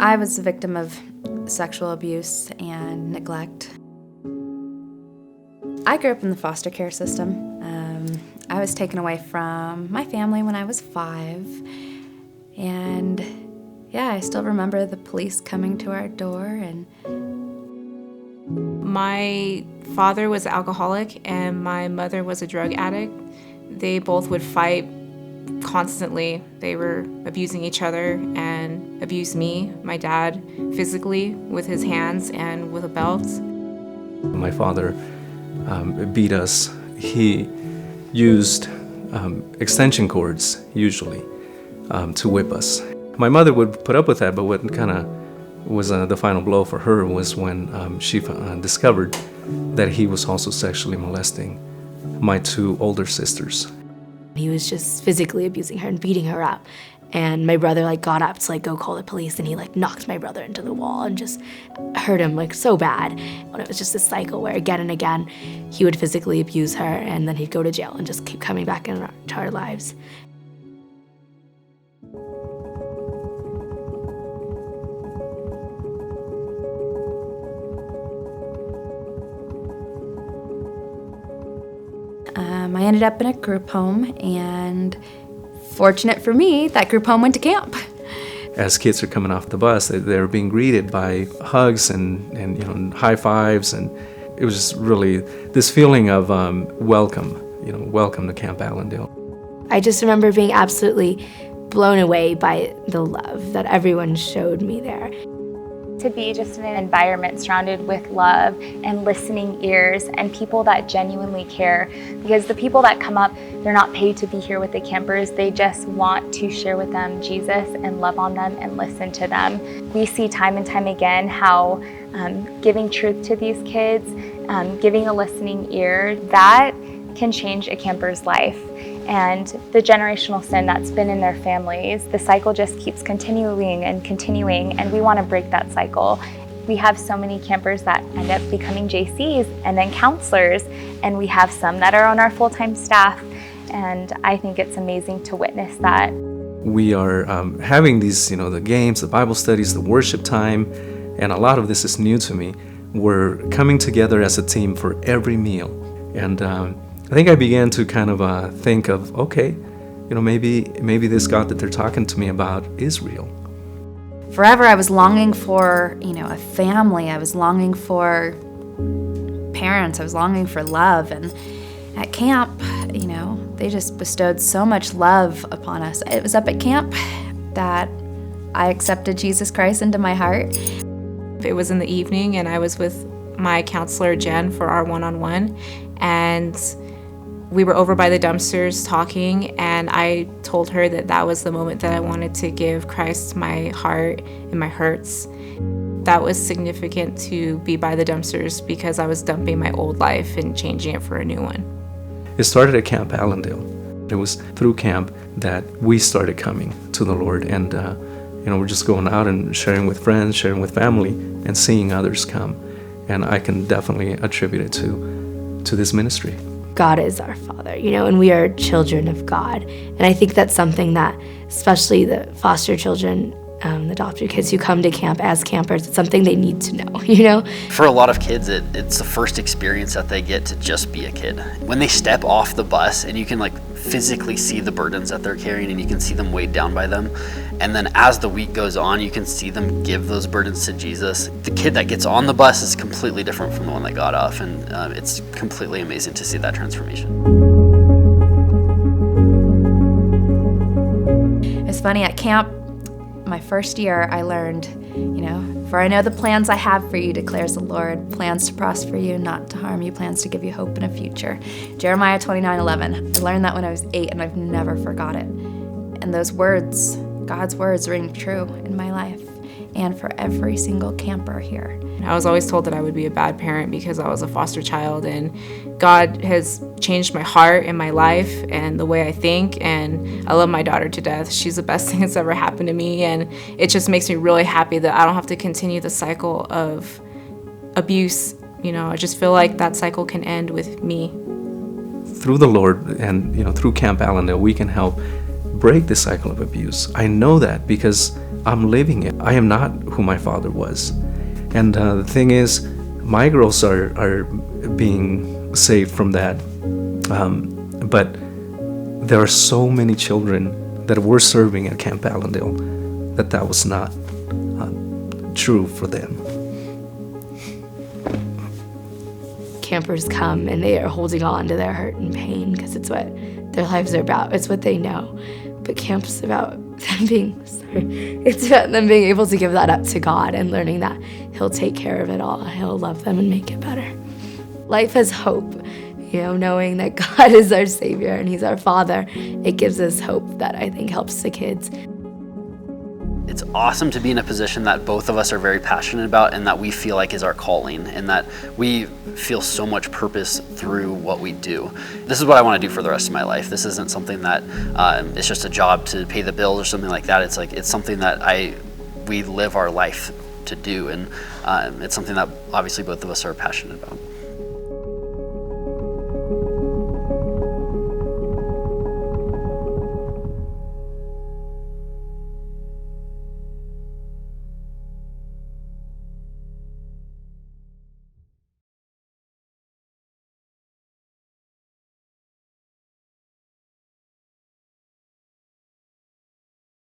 I was a victim of sexual abuse and neglect. I grew up in the foster care system. I was taken away from my family when I was 5. And yeah, I still remember the police coming to our door. And my father was an alcoholic and my mother was a drug addict. They both would fight constantly. They were abusing each other and abused me, my dad, physically with his hands and with a belt. My father beat us. He used extension cords, usually, to whip us. My mother would put up with that, but what kind of was the final blow for her was when she discovered that he was also sexually molesting my 2 older sisters. He was just physically abusing her and beating her up. And my brother got up to go call the police, and he knocked my brother into the wall and just hurt him so bad. And it was just a cycle where again and again he would physically abuse her, and then he'd go to jail and just keep coming back into our lives. I ended up in a group home, and fortunate for me, that group home went to camp. As kids are coming off the bus, they're being greeted by hugs and high fives, and it was just really this feeling of welcome, welcome to Camp Alandale. I just remember being absolutely blown away by the love that everyone showed me there. To be just in an environment surrounded with love and listening ears and people that genuinely care, because the people that come up, they're not paid to be here with the campers. They just want to share with them Jesus and love on them and listen to them. We see time and time again how giving truth to these kids, giving a listening ear, that can change a camper's life. And the generational sin that's been in their families, the cycle just keeps continuing, and we want to break that cycle. We have so many campers that end up becoming JCs and then counselors, and we have some that are on our full-time staff, and I think it's amazing to witness that. We are having these, the games, the Bible studies, the worship time, and a lot of this is new to me. We're coming together as a team for every meal, and I think I began to kind of think of, okay, maybe this God that they're talking to me about is real. Forever I was longing for, a family. I was longing for parents. I was longing for love. And at camp, they just bestowed so much love upon us. It was up at camp that I accepted Jesus Christ into my heart. It was in the evening, and I was with my counselor, Jen, for our one-on-one. And we were over by the dumpsters talking, and I told her that was the moment that I wanted to give Christ my heart and my hurts. That was significant to be by the dumpsters because I was dumping my old life and changing it for a new one. It started at Camp Alandale. It was through camp that we started coming to the Lord, and we're just going out and sharing with friends, sharing with family, and seeing others come. And I can definitely attribute it to this ministry. God is our Father, and we are children of God. And I think that's something that, especially the foster children, the adopted kids who come to camp as campers, it's something they need to know, For a lot of kids, it's the first experience that they get to just be a kid. When they step off the bus and you can physically see the burdens that they're carrying, and you can see them weighed down by them. And then as the week goes on, you can see them give those burdens to Jesus. The kid that gets on the bus is completely different from the one that got off, and it's completely amazing to see that transformation. It's funny, at camp, my first year, I learned, for I know the plans I have for you, declares the Lord, plans to prosper you, not to harm you, plans to give you hope and a future. Jeremiah 29:11. I learned that when I was 8, and I've never forgot it. And those words, God's words, ring true in my life and for every single camper here. I was always told that I would be a bad parent because I was a foster child, and God has changed my heart and my life and the way I think, and I love my daughter to death. She's the best thing that's ever happened to me, and it just makes me really happy that I don't have to continue the cycle of abuse. I just feel like that cycle can end with me. Through the Lord and through Camp Alandale, we can help break the cycle of abuse. I know that because I'm living it. I am not who my father was. And the thing is, my girls are being saved from that. But there are so many children that we're serving at Camp Alandale that was not true for them. Campers come and they are holding on to their hurt and pain because it's what their lives are about. It's what they know. But camp's about them it's about them being able to give that up to God and learning that He'll take care of it all. He'll love them and make it better. Life has hope, knowing that God is our Savior and He's our Father. It gives us hope that I think helps the kids. It's awesome to be in a position that both of us are very passionate about and that we feel like is our calling, and that we feel so much purpose through what we do. This is what I want to do for the rest of my life. This isn't something that it's just a job to pay the bills or something like that. It's something that we live our life to do, and it's something that obviously both of us are passionate about.